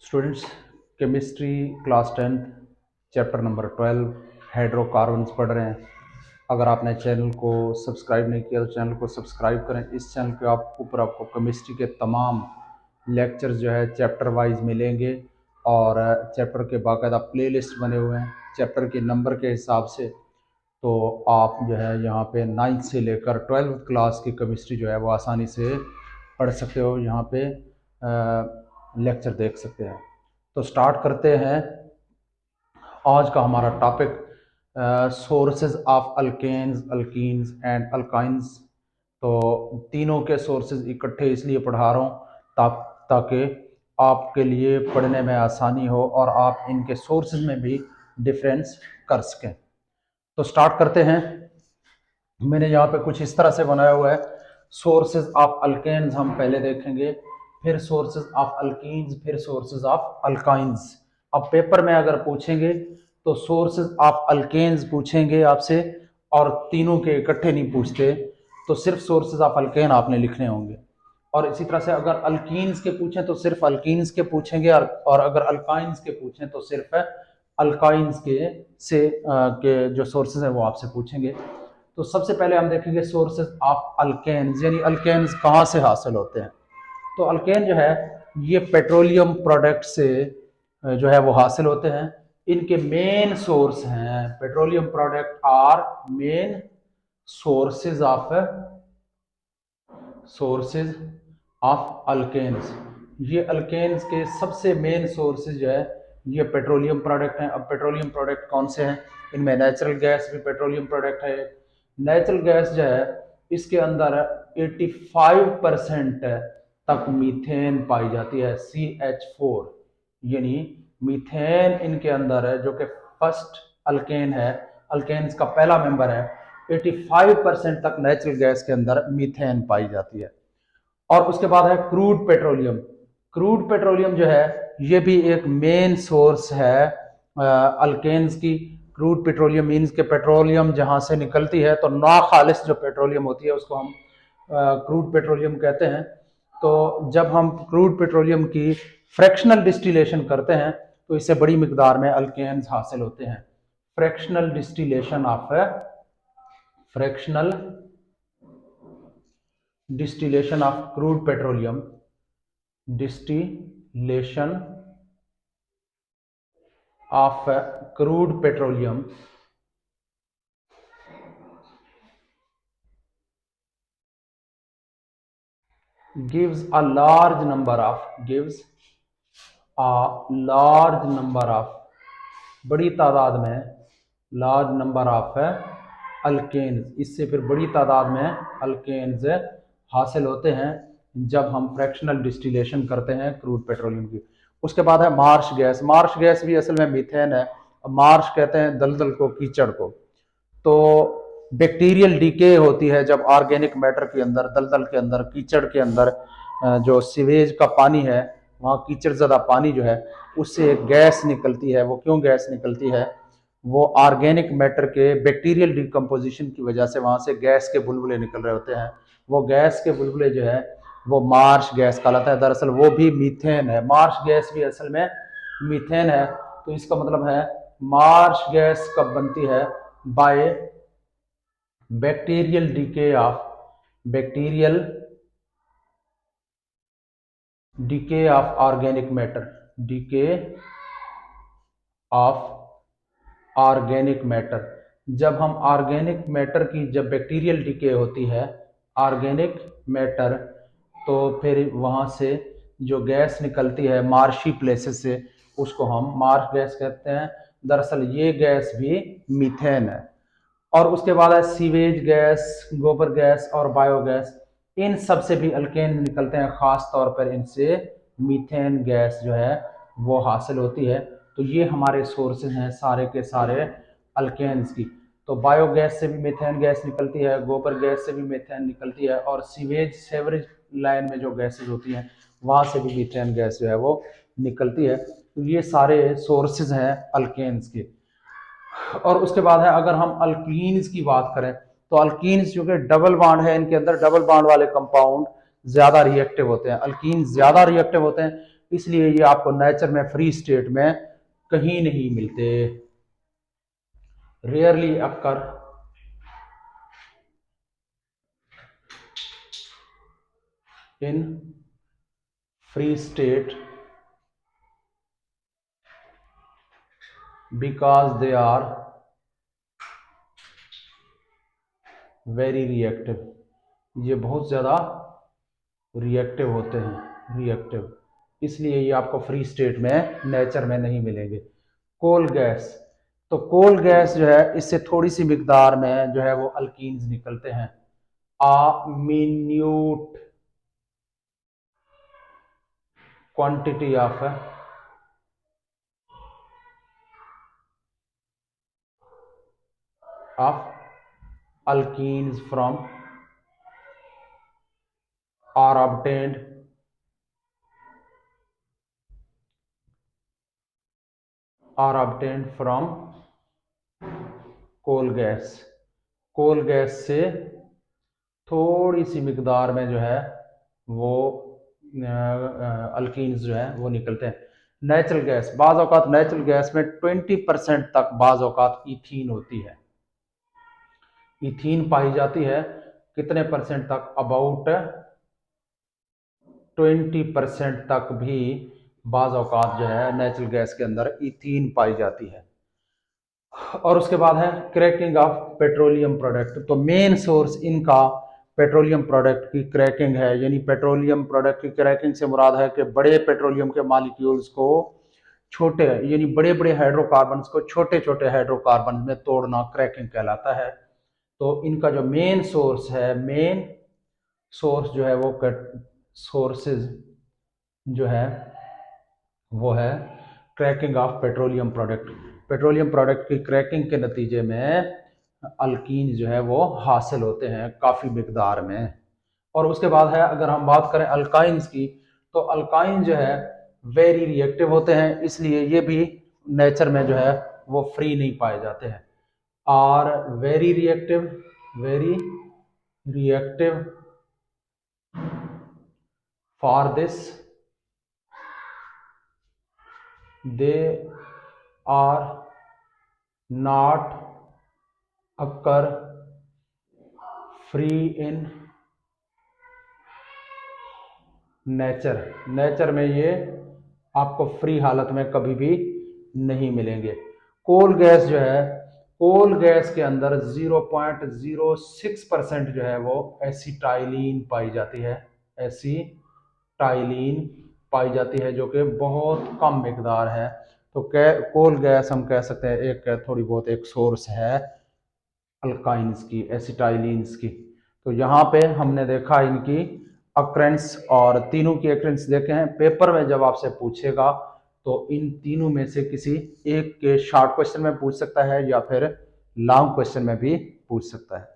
Students, chemistry class 10 chapter number 12 hydrocarbons पढ़ रहे हैं। अगर आपने चैनल को सब्सक्राइब नहीं किया तो चैनल को सब्सक्राइब करें। इस चैनल के ऊपर आपको केमिस्ट्री के तमाम लेक्चर्स जो है चैप्टर वाइज मिलेंगे और चैप्टर के बाकायदा प्लेलिस्ट बने हुए हैं चैप्टर के नंबर के हिसाब से। तो आप जो है यहाँ पे 9th से लेकर 12th क्लास की केमिस्ट्री जो है वो आसानी से पढ़ सकते हो। यहाँ पे लेक्चर देख सकते हैं। तो स्टार्ट करते हैं। आज का हमारा topic sources of alkanes, alkenes and alkynes. तो तीनों के सोर्सेज इकट्ठे इसलिए पढ़ा रहा हूँ ताकि आपके लिए पढ़ने में आसानी हो और आप इनके सोर्सेज में भी डिफरेंस कर सकें। तो स्टार्ट करते हैं। मैंने यहाँ पे कुछ इस तरह से बनाया हुआ है। सोर्सेज ऑफ अल्केन्स हम पहले देखेंगे, फिर सोर्सेज ऑफ अल्कीन्स, फिर सोर्सेज ऑफ अल्काइंस। अब पेपर में अगर पूछेंगे तो सोर्सेज ऑफ अल्केन्स पूछेंगे आपसे और तीनों के इकट्ठे नहीं पूछते, तो सिर्फ सोर्सेज ऑफ अल्केन आपने लिखने होंगे। और इसी तरह से अगर अल्कीन्स के पूछें तो सिर्फ अल्कीन्स के पूछेंगे और अगर अल्काइंस के पूछें तो सिर्फ अल्काइंस के जो सोर्सेज हैं वो आपसे पूछेंगे। तो सबसे पहले हम देखेंगे सोर्सेज ऑफ अल्केन्स, यानी अल्केन्स कहाँ से हासिल होते हैं। तो अल्केन जो है ये पेट्रोलियम प्रोडक्ट से जो है वो हासिल होते हैं। इनके मेन सोर्स हैं petroleum product are main sources of alkanes. ये अल्केन्स के सबसे मेन सोर्सेज जो है ये पेट्रोलियम प्रोडक्ट हैं। अब पेट्रोलियम प्रोडक्ट कौन से हैं? इनमें नेचुरल गैस भी पेट्रोलियम प्रोडक्ट है। नेचुरल गैस जो है इसके अंदर 85% तक मीथेन पाई जाती है, CH4, यानी मीथेन इनके अंदर है, जो कि फर्स्ट अल्केन है, अल्केन्स का पहला मेंबर है। 85% तक नेचुरल गैस के अंदर मीथेन पाई जाती है। और उसके बाद है क्रूड पेट्रोलियम। क्रूड पेट्रोलियम जो है ये भी एक मेन सोर्स है अल्केन्स की। क्रूड पेट्रोलियम मीन्स के पेट्रोलियम जहां से निकलती है, तो नाखालिस जो पेट्रोलियम होती है उसको हम क्रूड पेट्रोलियम कहते हैं। तो जब हम क्रूड पेट्रोलियम की फ्रैक्शनल डिस्टिलेशन करते हैं तो इससे बड़ी मिकदार में अल्केन्स हासिल होते हैं। Fractional distillation of crude petroleum, distillation of crude petroleum gives a large number of बड़ी तादाद में लार्ज नंबर ऑफ अल्केन्स, इससे फिर बड़ी तादाद में अल्केन्स हासिल होते हैं जब हम फ्रैक्शनल डिस्टिलेशन करते हैं क्रूड पेट्रोलियम की। उसके बाद है मार्श गैस। मार्श गैस भी असल में मीथेन है। मार्श कहते हैं दलदल को, कीचड़ को। तो बैक्टीरियल डीके होती है जब ऑर्गेनिक मैटर के अंदर, दलदल के अंदर, कीचड़ के अंदर जो सीवेज का पानी है, वहाँ कीचड़ ज़्यादा पानी जो है उससे एक गैस निकलती है। वो क्यों गैस निकलती है? वो ऑर्गेनिक मैटर के बैक्टीरियल डिकम्पोजिशन की वजह से वहाँ से गैस के बुलबुले निकल रहे होते हैं। वो गैस के बुलबुले जो है वो मार्श गैस कहलाता है। दरअसल वो भी मीथेन है। मार्श गैस भी असल में मीथेन है। तो इसका मतलब है मार्श गैस कब बनती है? Bye bacterial DK of organic matter, जब हम ऑर्गेनिक मैटर की, जब बैक्टीरियल डीके होती है ऑर्गेनिक मैटर, तो फिर वहाँ से जो गैस निकलती है मार्शी प्लेसेस से, उसको हम मार्श गैस कहते हैं। दरअसल ये गैस भी मीथेन है। और उसके बाद है सीवेज गैस, गोबर गैस और बायोगैस। इन सब से भी अल्केन निकलते हैं, खास तौर पर इनसे मीथेन गैस जो है वो हासिल होती है। तो ये हमारे सोर्सेज हैं सारे के सारे अल्केन्स की। तो बायोगैस से भी मीथेन गैस निकलती है, गोबर गैस से भी मीथेन निकलती है, और सेवरेज लाइन में जो गैसेज होती हैं वहाँ से भी मीथेन गैस जो है वो निकलती है। तो ये सारे सोर्सेज हैं अल्केन्स के। और उसके बाद है, अगर हम अल्कीन्स की बात करें तो अल्कीन्स जो कि डबल बॉन्ड है, इनके अंदर डबल बॉन्ड वाले कंपाउंड ज्यादा रिएक्टिव होते हैं। अल्कीन्स ज्यादा रिएक्टिव होते हैं। इसलिए ये आपको नेचर में फ्री स्टेट में कहीं नहीं मिलते, rarely occur in free state because they are very reactive, ये बहुत ज़्यादा रिएक्टिव होते हैं, रिएक्टिव, इसलिए ये आपको फ्री स्टेट में नेचर में नहीं मिलेंगे। कोल गैस, तो कोल गैस जो है इससे थोड़ी सी मिकदार में जो है वो अल्कीन्स निकलते हैं, a minute quantity of alkenes from are obtained from coal gas, coal gas से थोड़ी सी मिकदार में जो है वो अल्कीन्स जो है वो निकलते हैं। नेचुरल गैस, बाज़ औक़ात नेचुरल गैस में 20% तक बाज़ औक़ात ईथीन होती है, इथीन पाई जाती है, कितने परसेंट तक, अबाउट 20% तक भी बाज़ औक़ात जो है नेचुरल गैस के अंदर इथीन पाई जाती है। और उसके बाद है क्रैकिंग ऑफ पेट्रोलियम प्रोडक्ट, तो मेन सोर्स इनका पेट्रोलियम प्रोडक्ट की क्रैकिंग है, यानी पेट्रोलियम प्रोडक्ट की क्रैकिंग से मुराद है कि बड़े पेट्रोलियम के मॉलिक्यूल्स को छोटे, यानी बड़े बड़े हाइड्रोकार्बन्स को छोटे छोटे हाइड्रोकार्बन में तोड़ना क्रैकिंग कहलाता है। तो इनका जो मेन सोर्स है, मेन सोर्स जो है वो सोर्सेज जो है वो है cracking of petroleum product, petroleum product की क्रैकिंग के नतीजे में अल्कीन जो है वो हासिल होते हैं काफ़ी मिकदार में। और उसके बाद है, अगर हम बात करें अल्काइंस की, तो अल्काइन जो है वेरी रिएक्टिव होते हैं, इसलिए ये भी नेचर में जो है वो फ्री नहीं पाए जाते हैं। Are very reactive for this they are not occur free in nature, nature में ये आपको फ्री हालत में कभी भी नहीं मिलेंगे। कोल गैस जो है, कोल गैस के अंदर 0.06% जो है वो एसिटाइलिन पाई जाती है, एसिटाइलिन पाई जाती है, जो कि बहुत कम मिकदार है। तो कोल गैस हम कह सकते हैं एक थोड़ी बहुत एक सोर्स है अल्काइंस की, एसिटाइलिन्स की। तो यहाँ पे हमने देखा इनकी अक्रेंस, और तीनों की अक्रेंस देखे हैं। पेपर में जब आपसे पूछेगा तो इन तीनों में से किसी एक के शॉर्ट क्वेश्चन में पूछ सकता है या फिर लॉन्ग क्वेश्चन में भी पूछ सकता है।